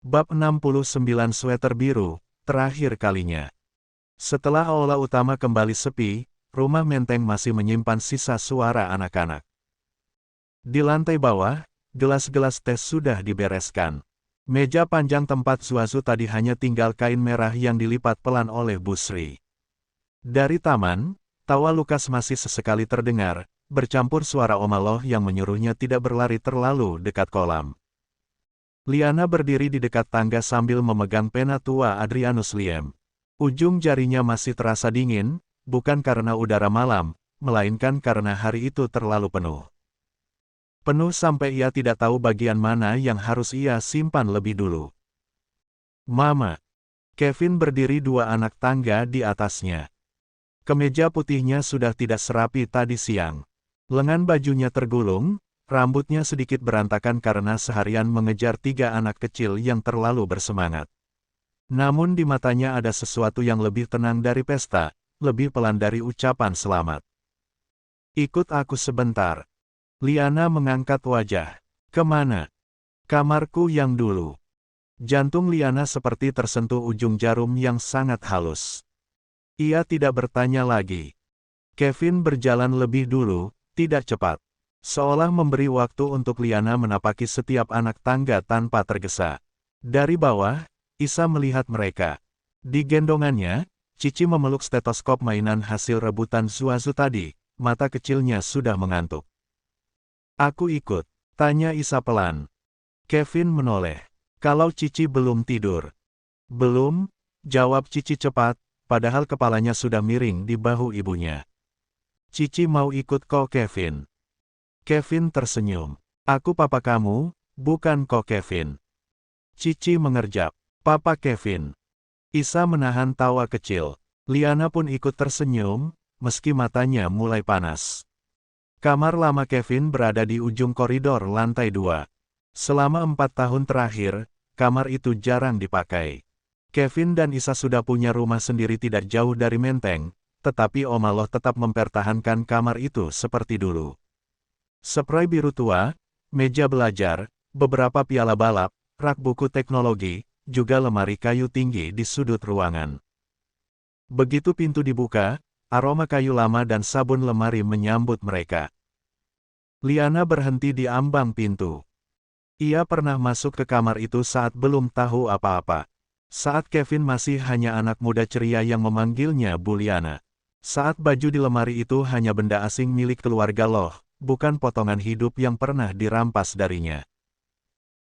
Bab 69 Sweater Biru, terakhir kalinya. Setelah aula utama kembali sepi, rumah Menteng masih menyimpan sisa suara anak-anak. Di lantai bawah, gelas-gelas teh sudah dibereskan. Meja panjang tempat Zuazu tadi hanya tinggal kain merah yang dilipat pelan oleh Bu Sri. Dari taman, tawa Lukas masih sesekali terdengar, bercampur suara Omaloh yang menyuruhnya tidak berlari terlalu dekat kolam. Liana berdiri di dekat tangga sambil memegang pena tua Adrianus Liem. Ujung jarinya masih terasa dingin, bukan karena udara malam, melainkan karena hari itu terlalu penuh. Penuh sampai ia tidak tahu bagian mana yang harus ia simpan lebih dulu. Mama. Kevin berdiri dua anak tangga di atasnya. Kemeja putihnya sudah tidak serapi tadi siang. Lengan bajunya tergulung, rambutnya sedikit berantakan karena seharian mengejar tiga anak kecil yang terlalu bersemangat. Namun di matanya ada sesuatu yang lebih tenang dari pesta, lebih pelan dari ucapan selamat. Ikut aku sebentar. Liana mengangkat wajah. Kemana? Kamarku yang dulu. Jantung Liana seperti tersentuh ujung jarum yang sangat halus. Ia tidak bertanya lagi. Kevin berjalan lebih dulu, tidak cepat. Seolah memberi waktu untuk Liana menapaki setiap anak tangga tanpa tergesa. Dari bawah, Isa melihat mereka. Di gendongannya, Cici memeluk stetoskop mainan hasil rebutan Zuazu tadi, mata kecilnya sudah mengantuk. Aku ikut, tanya Isa pelan. Kevin menoleh. Kalau Cici belum tidur. Belum, jawab Cici cepat, padahal kepalanya sudah miring di bahu ibunya. Cici mau ikut kok Kevin. Kevin tersenyum. Aku papa kamu, bukan kok Kevin. Cici mengerjap. Papa Kevin. Isa menahan tawa kecil. Liana pun ikut tersenyum, meski matanya mulai panas. Kamar lama Kevin berada di ujung koridor lantai 2. Selama 4 tahun terakhir, kamar itu jarang dipakai. Kevin dan Isa sudah punya rumah sendiri tidak jauh dari Menteng, tetapi Omaloh tetap mempertahankan kamar itu seperti dulu. Spray biru tua, meja belajar, beberapa piala balap, rak buku teknologi, juga lemari kayu tinggi di sudut ruangan. Begitu pintu dibuka, aroma kayu lama dan sabun lemari menyambut mereka. Liana berhenti di ambang pintu. Ia pernah masuk ke kamar itu saat belum tahu apa-apa. Saat Kevin masih hanya anak muda ceria yang memanggilnya Bu Liana. Saat baju di lemari itu hanya benda asing milik keluarga Loh, bukan potongan hidup yang pernah dirampas darinya.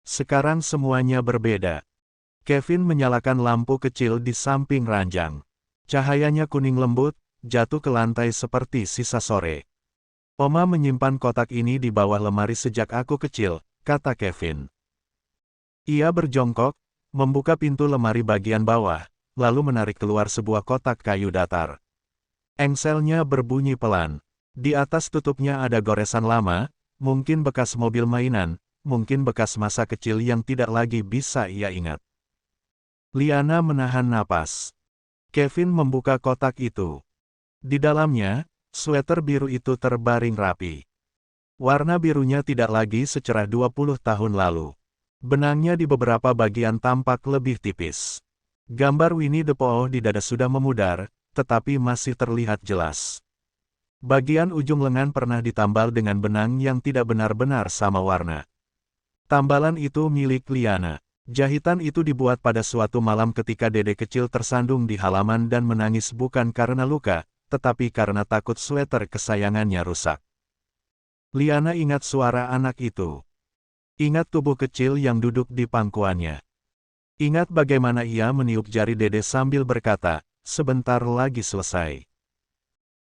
Sekarang semuanya berbeda. Kevin menyalakan lampu kecil di samping ranjang. Cahayanya kuning lembut, jatuh ke lantai seperti sisa sore. Oma menyimpan kotak ini di bawah lemari sejak aku kecil, kata Kevin. Ia berjongkok, membuka pintu lemari bagian bawah, lalu menarik keluar sebuah kotak kayu datar. Engselnya berbunyi pelan. Di atas tutupnya ada goresan lama, mungkin bekas mobil mainan, mungkin bekas masa kecil yang tidak lagi bisa ia ingat. Liana menahan napas. Kevin membuka kotak itu. Di dalamnya, sweater biru itu terbaring rapi. Warna birunya tidak lagi secerah 20 tahun lalu. Benangnya di beberapa bagian tampak lebih tipis. Gambar Winnie the Pooh di dada sudah memudar, tetapi masih terlihat jelas. Bagian ujung lengan pernah ditambal dengan benang yang tidak benar-benar sama warna. Tambalan itu milik Liana. Jahitan itu dibuat pada suatu malam ketika Dede kecil tersandung di halaman dan menangis bukan karena luka, tetapi karena takut sweater kesayangannya rusak. Liana ingat suara anak itu. Ingat tubuh kecil yang duduk di pangkuannya. Ingat bagaimana ia meniup jari Dede sambil berkata, sebentar lagi selesai.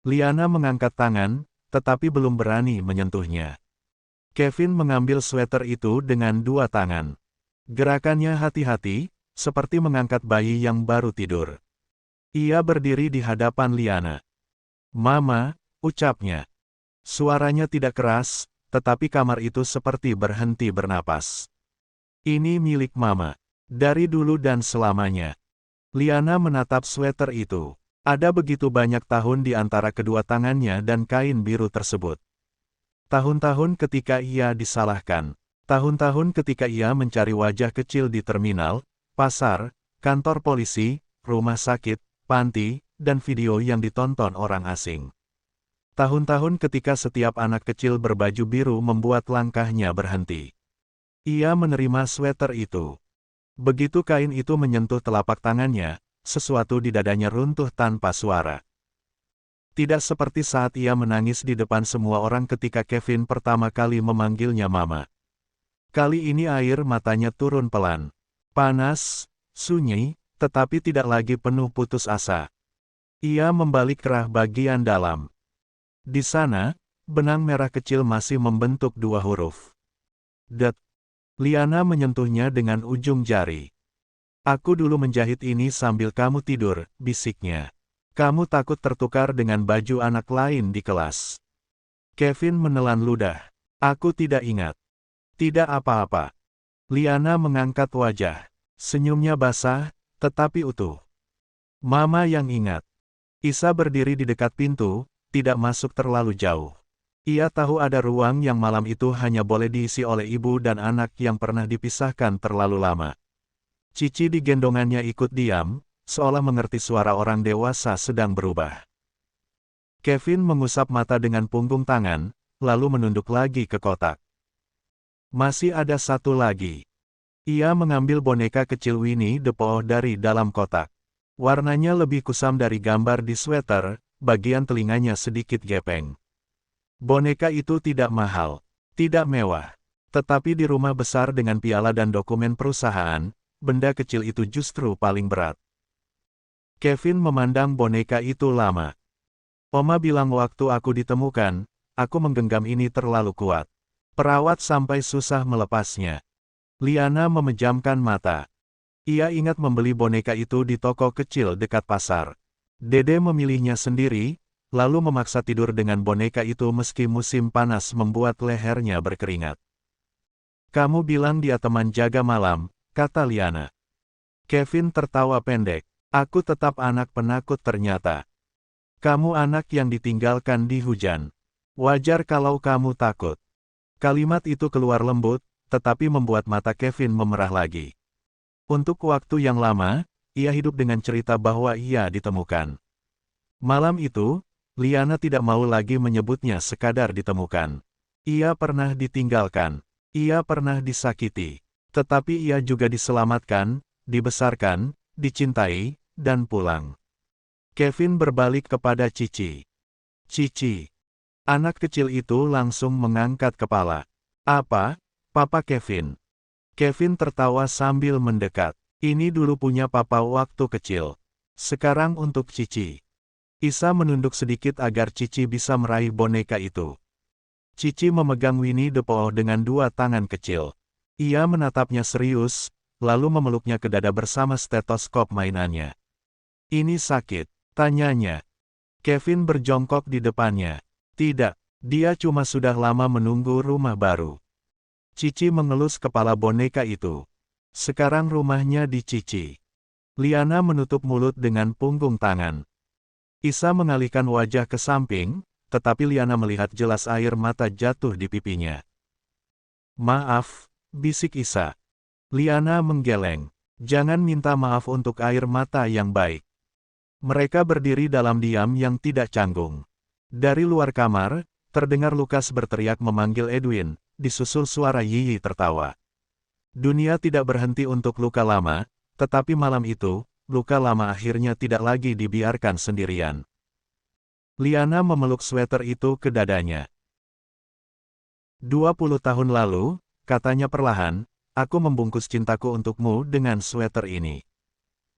Liana mengangkat tangan, tetapi belum berani menyentuhnya. Kevin mengambil sweater itu dengan dua tangan. Gerakannya hati-hati, seperti mengangkat bayi yang baru tidur. Ia berdiri di hadapan Liana. Mama, ucapnya. Suaranya tidak keras, tetapi kamar itu seperti berhenti bernapas. Ini milik Mama. Dari dulu dan selamanya. Liana menatap sweater itu. Ada begitu banyak tahun di antara kedua tangannya dan kain biru tersebut. Tahun-tahun ketika ia disalahkan. Tahun-tahun ketika ia mencari wajah kecil di terminal, pasar, kantor polisi, rumah sakit, panti, dan video yang ditonton orang asing. Tahun-tahun ketika setiap anak kecil berbaju biru membuat langkahnya berhenti. Ia menerima sweater itu. Begitu kain itu menyentuh telapak tangannya, sesuatu di dadanya runtuh tanpa suara. Tidak seperti saat ia menangis di depan semua orang ketika Kevin pertama kali memanggilnya Mama. Kali ini air matanya turun pelan. Panas, sunyi, tetapi tidak lagi penuh putus asa. Ia membalik kerah bagian dalam. Di sana, benang merah kecil masih membentuk dua huruf. Det. Liana menyentuhnya dengan ujung jari. Aku dulu menjahit ini sambil kamu tidur, bisiknya. Kamu takut tertukar dengan baju anak lain di kelas. Kevin menelan ludah. Aku tidak ingat. Tidak apa-apa. Liana mengangkat wajah. Senyumnya basah, tetapi utuh. Mama yang ingat. Isa berdiri di dekat pintu, tidak masuk terlalu jauh. Ia tahu ada ruang yang malam itu hanya boleh diisi oleh ibu dan anak yang pernah dipisahkan terlalu lama. Cici di gendongannya ikut diam, seolah mengerti suara orang dewasa sedang berubah. Kevin mengusap mata dengan punggung tangan, lalu menunduk lagi ke kotak. Masih ada satu lagi. Ia mengambil boneka kecil Winnie the Pooh dari dalam kotak. Warnanya lebih kusam dari gambar di sweater, bagian telinganya sedikit gepeng. Boneka itu tidak mahal, tidak mewah. Tetapi di rumah besar dengan piala dan dokumen perusahaan, benda kecil itu justru paling berat. Kevin memandang boneka itu lama. Oma bilang waktu aku ditemukan, aku menggenggam ini terlalu kuat. Perawat sampai susah melepasnya. Liana memejamkan mata. Ia ingat membeli boneka itu di toko kecil dekat pasar. Dede memilihnya sendiri, lalu memaksa tidur dengan boneka itu meski musim panas membuat lehernya berkeringat. Kamu bilang dia teman jaga malam, kata Liana. Kevin tertawa pendek. Aku tetap anak penakut ternyata. Kamu anak yang ditinggalkan di hujan. Wajar kalau kamu takut. Kalimat itu keluar lembut, tetapi membuat mata Kevin memerah lagi. Untuk waktu yang lama, ia hidup dengan cerita bahwa ia ditemukan. Malam itu, Liana tidak mau lagi menyebutnya sekadar ditemukan. Ia pernah ditinggalkan. Ia pernah disakiti. Tetapi ia juga diselamatkan, dibesarkan, dicintai, dan pulang. Kevin berbalik kepada Cici. Cici. Anak kecil itu langsung mengangkat kepala. Apa, Papa Kevin? Kevin tertawa sambil mendekat. Ini dulu punya Papa waktu kecil. Sekarang untuk Cici. Isa menunduk sedikit agar Cici bisa meraih boneka itu. Cici memegang Winnie the Pooh dengan dua tangan kecil. Ia menatapnya serius, lalu memeluknya ke dada bersama stetoskop mainannya. Ini sakit, tanyanya. Kevin berjongkok di depannya. Tidak, dia cuma sudah lama menunggu rumah baru. Cici mengelus kepala boneka itu. Sekarang rumahnya di Cici. Liana menutup mulut dengan punggung tangan. Isa mengalihkan wajah ke samping, tetapi Liana melihat jelas air mata jatuh di pipinya. Maaf, bisik Isa. Liana menggeleng. Jangan minta maaf untuk air mata yang baik. Mereka berdiri dalam diam yang tidak canggung. Dari luar kamar, terdengar Lukas berteriak memanggil Edwin, disusul suara Yiyi tertawa. Dunia tidak berhenti untuk luka lama, tetapi malam itu, luka lama akhirnya tidak lagi dibiarkan sendirian. Liana memeluk sweater itu ke dadanya. 20 tahun lalu, katanya perlahan, aku membungkus cintaku untukmu dengan sweater ini.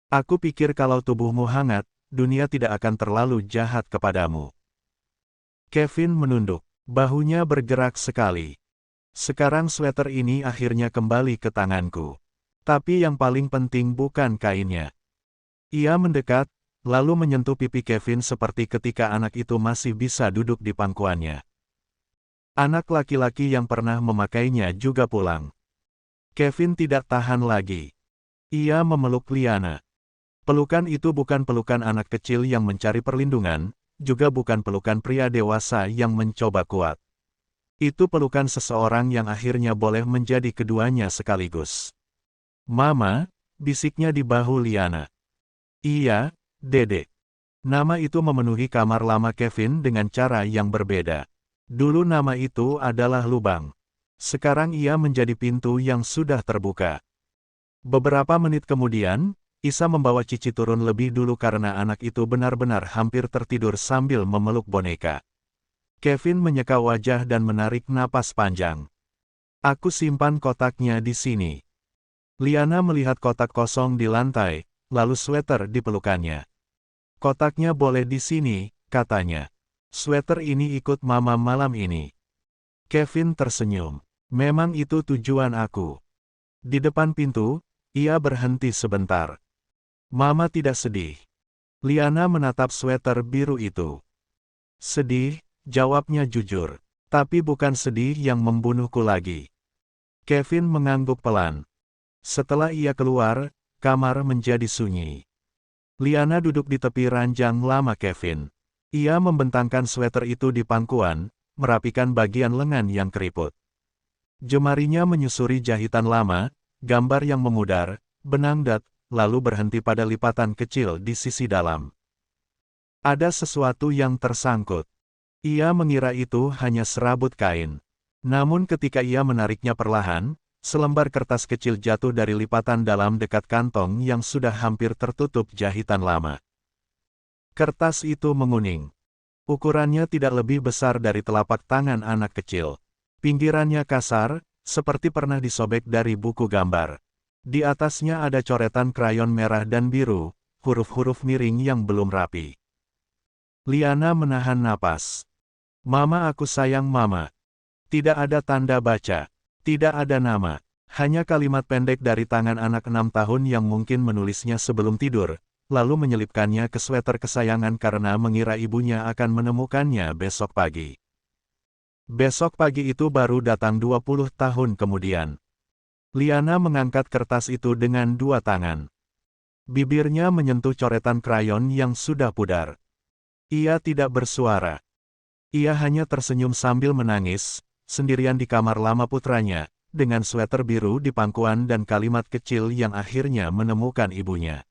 Aku pikir kalau tubuhmu hangat, dunia tidak akan terlalu jahat kepadamu. Kevin menunduk, bahunya bergerak sekali. Sekarang sweater ini akhirnya kembali ke tanganku. Tapi yang paling penting bukan kainnya. Ia mendekat, lalu menyentuh pipi Kevin seperti ketika anak itu masih bisa duduk di pangkuannya. Anak laki-laki yang pernah memakainya juga pulang. Kevin tidak tahan lagi. Ia memeluk Liana. Pelukan itu bukan pelukan anak kecil yang mencari perlindungan, juga bukan pelukan pria dewasa yang mencoba kuat. Itu pelukan seseorang yang akhirnya boleh menjadi keduanya sekaligus. Mama, bisiknya di bahu Liana. Iya, Dede. Nama itu memenuhi kamar lama Kevin dengan cara yang berbeda. Dulu nama itu adalah lubang. Sekarang ia menjadi pintu yang sudah terbuka. Beberapa menit kemudian, Isa membawa Cici turun lebih dulu karena anak itu benar-benar hampir tertidur sambil memeluk boneka. Kevin menyeka wajah dan menarik napas panjang. Aku simpan kotaknya di sini. Liana melihat kotak kosong di lantai, lalu sweater di pelukannya. Kotaknya boleh di sini, katanya. Sweater ini ikut mama malam ini. Kevin tersenyum. Memang itu tujuan aku. Di depan pintu, ia berhenti sebentar. Mama tidak sedih. Liana menatap sweater biru itu. Sedih, jawabnya jujur. Tapi bukan sedih yang membunuhku lagi. Kevin mengangguk pelan. Setelah ia keluar, kamar menjadi sunyi. Liana duduk di tepi ranjang lama Kevin. Ia membentangkan sweater itu di pangkuan, merapikan bagian lengan yang keriput. Jemarinya menyusuri jahitan lama, gambar yang memudar, benang dat, lalu berhenti pada lipatan kecil di sisi dalam. Ada sesuatu yang tersangkut. Ia mengira itu hanya serabut kain. Namun ketika ia menariknya perlahan, selembar kertas kecil jatuh dari lipatan dalam dekat kantong yang sudah hampir tertutup jahitan lama. Kertas itu menguning. Ukurannya tidak lebih besar dari telapak tangan anak kecil. Pinggirannya kasar, seperti pernah disobek dari buku gambar. Di atasnya ada coretan krayon merah dan biru, huruf-huruf miring yang belum rapi. Liana menahan napas. Mama, aku sayang mama. Tidak ada tanda baca. Tidak ada nama. Hanya kalimat pendek dari tangan anak 6 tahun yang mungkin menulisnya sebelum tidur, lalu menyelipkannya ke sweater kesayangan karena mengira ibunya akan menemukannya besok pagi. Besok pagi itu baru datang 20 tahun kemudian. Liana mengangkat kertas itu dengan 2 tangan. Bibirnya menyentuh coretan krayon yang sudah pudar. Ia tidak bersuara. Ia hanya tersenyum sambil menangis, sendirian di kamar lama putranya, dengan sweater biru di pangkuan dan kalimat kecil yang akhirnya menemukan ibunya.